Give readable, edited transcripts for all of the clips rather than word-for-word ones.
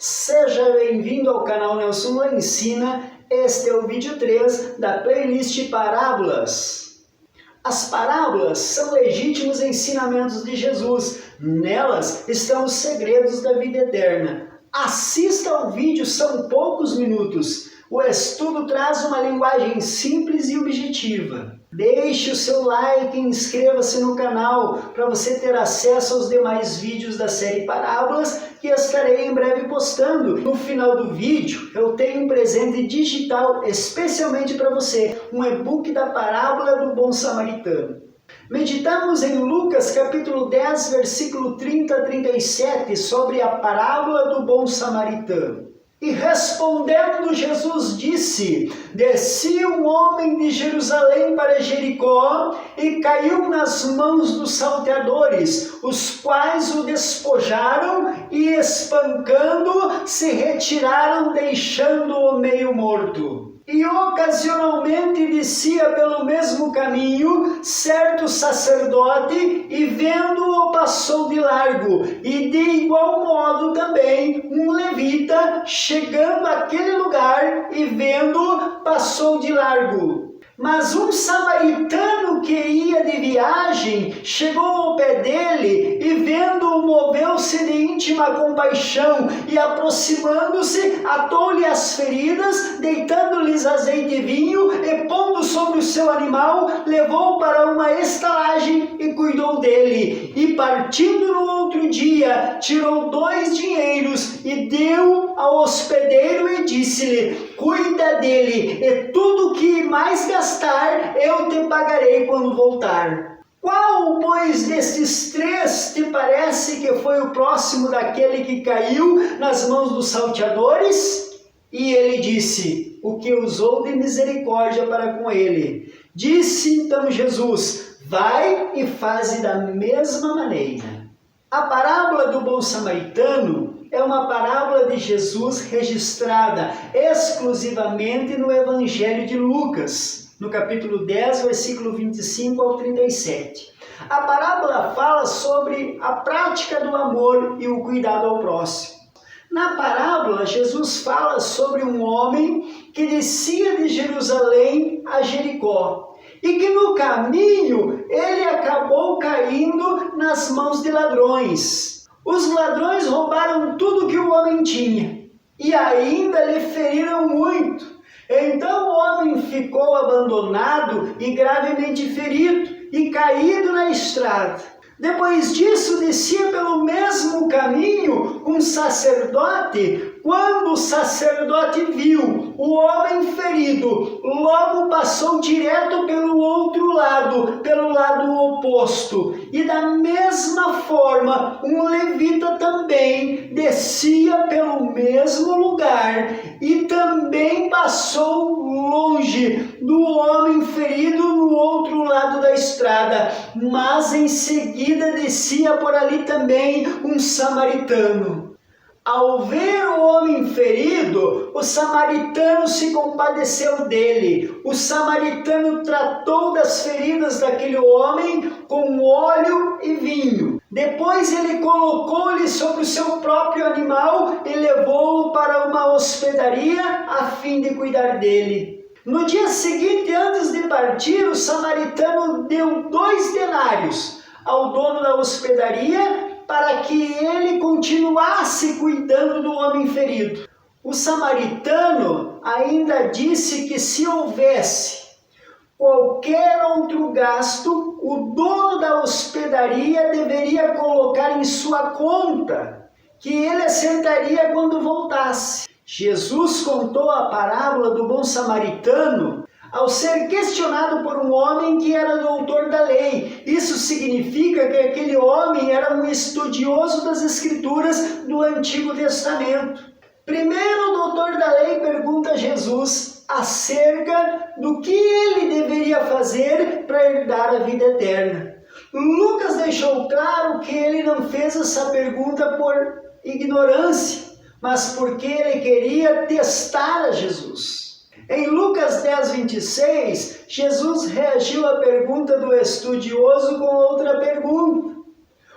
Seja bem-vindo ao canal Nelson Lá Ensina. Este é o vídeo 3 da playlist Parábolas. As parábolas são legítimos ensinamentos de Jesus. Nelas estão os segredos da vida eterna. Assista ao vídeo, são poucos minutos. O estudo traz uma linguagem simples e objetiva. Deixe o seu like e inscreva-se no canal para você ter acesso aos demais vídeos da série Parábolas que estarei em breve postando. No final do vídeo eu tenho um presente digital especialmente para você, um e-book da Parábola do Bom Samaritano. Meditamos em Lucas capítulo 10, versículo 30 a 37 sobre a parábola do bom samaritano. E respondendo Jesus disse: descia um homem de Jerusalém para Jericó e caiu nas mãos dos salteadores, os quais o despojaram e espancando se retiraram, deixando-o meio morto. E ocasionalmente descia pelo mesmo caminho certo sacerdote e vendo-o passou de largo, e de igual modo também um levita, chegando àquele lugar e vendo-o passou de largo. Mas um samaritano que ia de viagem chegou ao pé dele e vendo-o moveu-se de íntima compaixão e aproximando-se atou-lhe as feridas, deitando-lhes azeite e vinho e pondo sobre o seu animal, levou-o para uma estalagem e cuidou dele. E partindo no outro dia, tirou 2 dinheiros e deu ao hospedeiro e disse-lhe: cuida dele, e tudo que mais gastar eu te pagarei quando voltar. Qual, pois, destes 3 te parece que foi o próximo daquele que caiu nas mãos dos salteadores? E ele disse: o que usou de misericórdia para com ele. Disse então Jesus: vai e faze da mesma maneira. A parábola do bom samaritano é uma parábola de Jesus registrada exclusivamente no Evangelho de Lucas, no capítulo 10, versículo 25 ao 37. A parábola fala sobre a prática do amor e o cuidado ao próximo. Na parábola, Jesus fala sobre um homem que descia de Jerusalém a Jericó e que no caminho ele acabou caindo nas mãos de ladrões. Os ladrões roubaram tudo que o homem tinha e ainda lhe feriram muito. Então o homem ficou abandonado e gravemente ferido e caído na estrada. Depois disso, descia pelo mesmo caminho um sacerdote. Quando o sacerdote viu o homem ferido, logo passou direto pelo outro lado, pelo lado oposto. E da mesma forma, um levita também descia pelo mesmo lugar e também passou longe do homem ferido no outro lado da estrada. Mas em seguida descia por ali também um samaritano. Ao ver o homem ferido, o samaritano se compadeceu dele. O samaritano tratou das feridas daquele homem com óleo e vinho. Depois ele colocou-lhe sobre o seu próprio animal e levou-o para uma hospedaria a fim de cuidar dele. No dia seguinte, antes de partir, o samaritano deu 2 denários ao dono da hospedaria para que ele continuasse cuidando do homem ferido. O samaritano ainda disse que se houvesse qualquer outro gasto, o dono da hospedaria deveria colocar em sua conta, que ele acertaria quando voltasse. Jesus contou a parábola do bom samaritano ao ser questionado por um homem que era doutor da lei. Isso significa que aquele homem era um estudioso das Escrituras do Antigo Testamento. Primeiro, o doutor da lei pergunta a Jesus acerca do que ele deveria fazer para herdar a vida eterna. Lucas deixou claro que ele não fez essa pergunta por ignorância, mas porque ele queria testar a Jesus. Em Lucas 10, 26, Jesus reagiu à pergunta do estudioso com outra pergunta.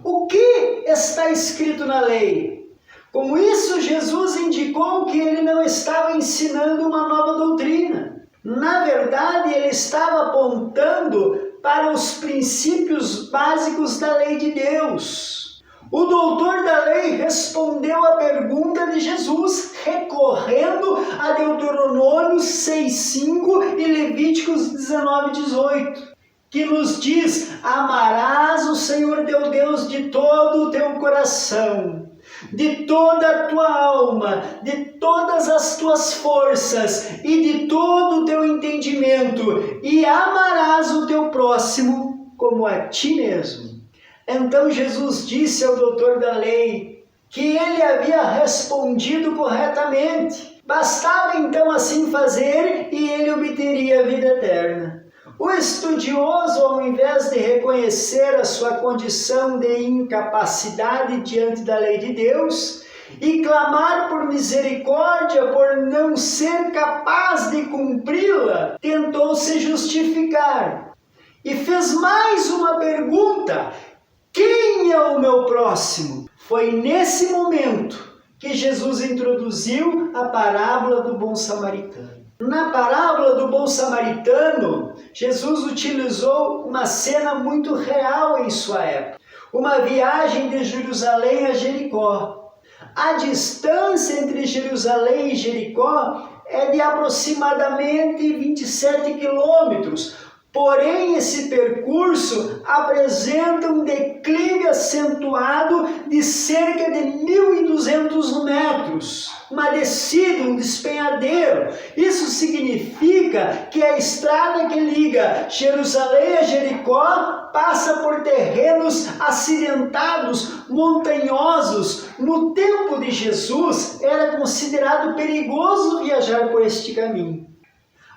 O que está escrito na lei? Com isso, Jesus indicou que ele não estava ensinando uma nova doutrina. Na verdade, ele estava apontando para os princípios básicos da lei de Deus. O doutor da lei respondeu à pergunta de Jesus, recorrendo a Deuteronômio 6,5 e Levíticos 19,18, que nos diz: amarás o Senhor teu Deus de todo o teu coração, de toda a tua alma, de todas as tuas forças e de todo o teu entendimento, e amarás o teu próximo como a ti mesmo. Então Jesus disse ao doutor da lei que ele havia respondido corretamente. Bastava então assim fazer e ele obteria a vida eterna. O estudioso, ao invés de reconhecer a sua condição de incapacidade diante da lei de Deus e clamar por misericórdia por não ser capaz de cumpri-la, tentou se justificar e fez mais uma pergunta: quem é o meu próximo? Foi nesse momento que Jesus introduziu a parábola do bom samaritano. Na parábola do bom samaritano, Jesus utilizou uma cena muito real em sua época. Uma viagem de Jerusalém a Jericó. A distância entre Jerusalém e Jericó é de aproximadamente 27 quilômetros. Porém, esse percurso apresenta um declive acentuado de cerca de 1.200 metros. Uma descida, um despenhadeiro. Isso significa que a estrada que liga Jerusalém a Jericó passa por terrenos acidentados, montanhosos. No tempo de Jesus, era considerado perigoso viajar por este caminho.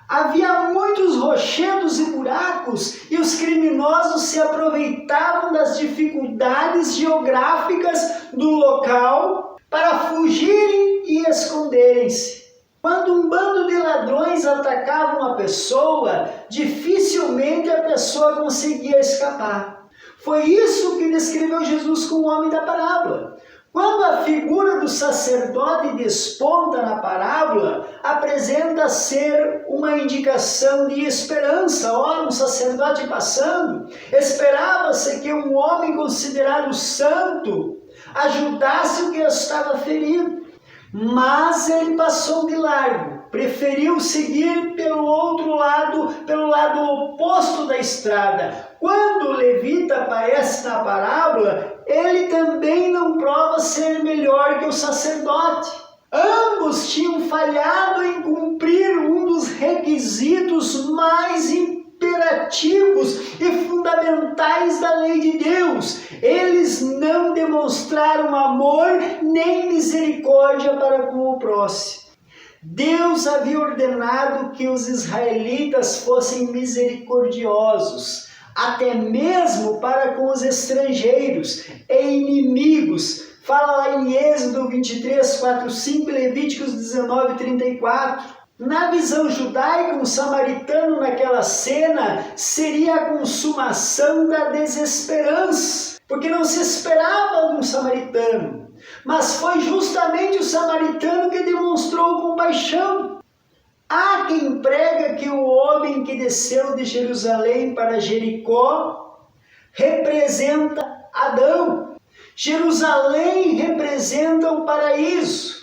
Havia muitos rochedos e buracos e os criminosos se aproveitavam das dificuldades geográficas do local para fugirem e esconderem-se. Quando um bando de ladrões atacava uma pessoa, dificilmente a pessoa conseguia escapar. Foi isso que descreveu Jesus com o homem da parábola. Quando a figura do sacerdote desponta na parábola, apresenta ser uma indicação de esperança. Ora, um sacerdote passando, esperava-se que um homem considerado santo ajudasse o que estava ferido. Mas ele passou de largo, preferiu seguir pelo outro lado, pelo lado oposto da estrada. Quando o levita aparece na parábola, ele também não prova ser melhor que o sacerdote. Ambos tinham falhado em cumprir um dos requisitos mais imperativos e fundamentais da lei de Deus. Eles não demonstraram amor nem misericórdia para com o próximo. Deus havia ordenado que os israelitas fossem misericordiosos, até mesmo para com os estrangeiros e inimigos. Fala lá em Êxodo 23, 4, 5 e Levíticos 19, 34. Na visão judaica, um samaritano naquela cena seria a consumação da desesperança, porque não se esperava de um samaritano, mas foi justamente o samaritano que demonstrou compaixão. Há quem prega que o homem que desceu de Jerusalém para Jericó representa Adão. Jerusalém representa o paraíso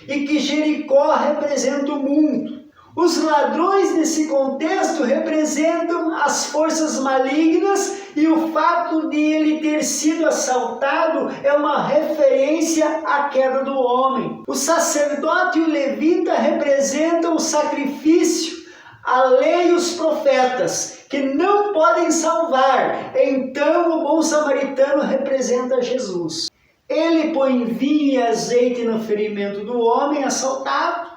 e que Jericó representa o mundo. Os ladrões nesse contexto representam as forças malignas e o fato de ele ter sido assaltado é uma referência à queda do homem. O sacerdote e o levita representam o sacrifício, a lei e os profetas, que não podem salvar. Então o bom samaritano representa Jesus. Ele põe vinho e azeite no ferimento do homem assaltado.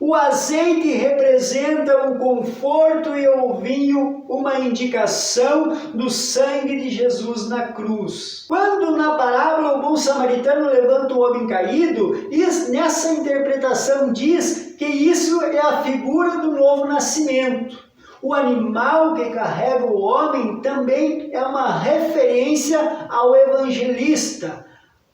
O azeite representa o conforto e o vinho uma indicação do sangue de Jesus na cruz. Quando na parábola o bom samaritano levanta o homem caído, nessa interpretação diz que isso é a figura do novo nascimento. O animal que carrega o homem também é uma referência ao evangelista,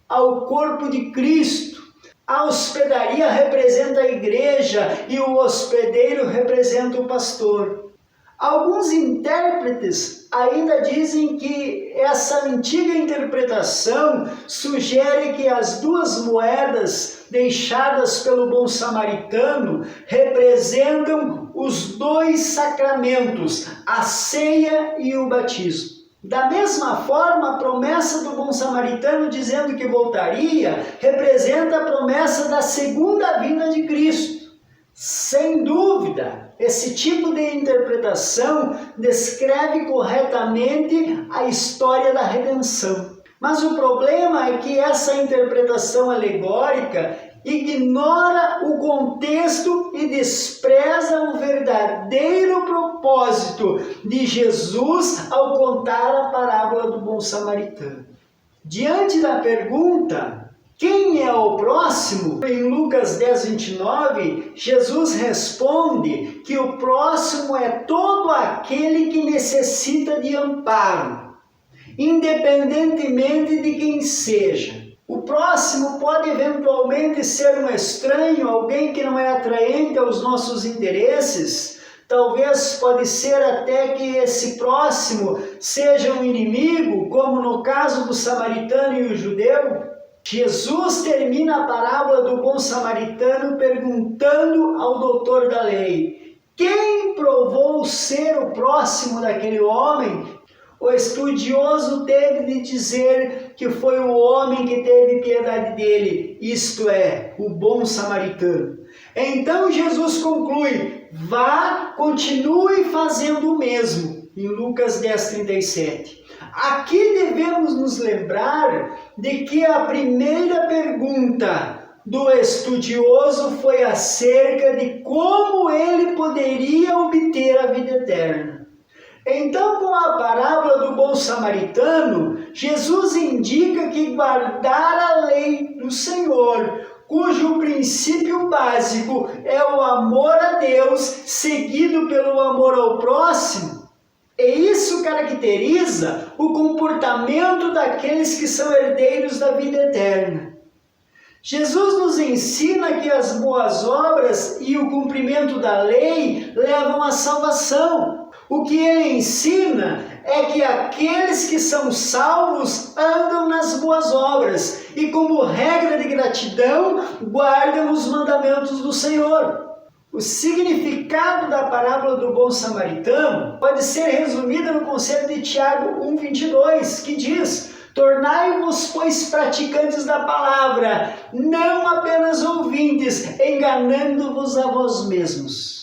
ao corpo de Cristo. A hospedaria representa a igreja e o hospedeiro representa o pastor. Alguns intérpretes ainda dizem que essa antiga interpretação sugere que as duas moedas deixadas pelo bom samaritano representam os dois sacramentos, a ceia e o batismo. Da mesma forma, a promessa do bom samaritano dizendo que voltaria representa a promessa da segunda vinda de Cristo. Sem dúvida, esse tipo de interpretação descreve corretamente a história da redenção. Mas o problema é que essa interpretação alegórica ignora o contexto e despreza o verdadeiro propósito de Jesus ao contar a parábola do bom samaritano. Diante da pergunta, quem é o próximo? Em Lucas 10:29, Jesus responde que o próximo é todo aquele que necessita de amparo, independentemente de quem seja. O próximo pode eventualmente ser um estranho, alguém que não é atraente aos nossos interesses. Talvez pode ser até que esse próximo seja um inimigo, como no caso do samaritano e o judeu. Jesus termina a parábola do bom samaritano perguntando ao doutor da lei: quem provou ser o próximo daquele homem? O estudioso teve de dizer que foi o homem que teve piedade dele, isto é, o bom samaritano. Então Jesus conclui: vá, continue fazendo o mesmo, em Lucas 10:37. Aqui devemos nos lembrar de que a primeira pergunta do estudioso foi acerca de como ele poderia obter a vida eterna. Então, com a parábola do bom samaritano, Jesus indica que guardar a lei do Senhor, cujo princípio básico é o amor a Deus, seguido pelo amor ao próximo, e isso caracteriza o comportamento daqueles que são herdeiros da vida eterna. Jesus nos ensina que as boas obras e o cumprimento da lei levam à salvação. O que ele ensina é que aqueles que são salvos andam nas boas obras e, como regra de gratidão, guardam os mandamentos do Senhor. O significado da parábola do bom samaritano pode ser resumido no conceito de Tiago 1:22, que diz: tornai-vos, pois, praticantes da palavra, não apenas ouvintes, enganando-vos a vós mesmos.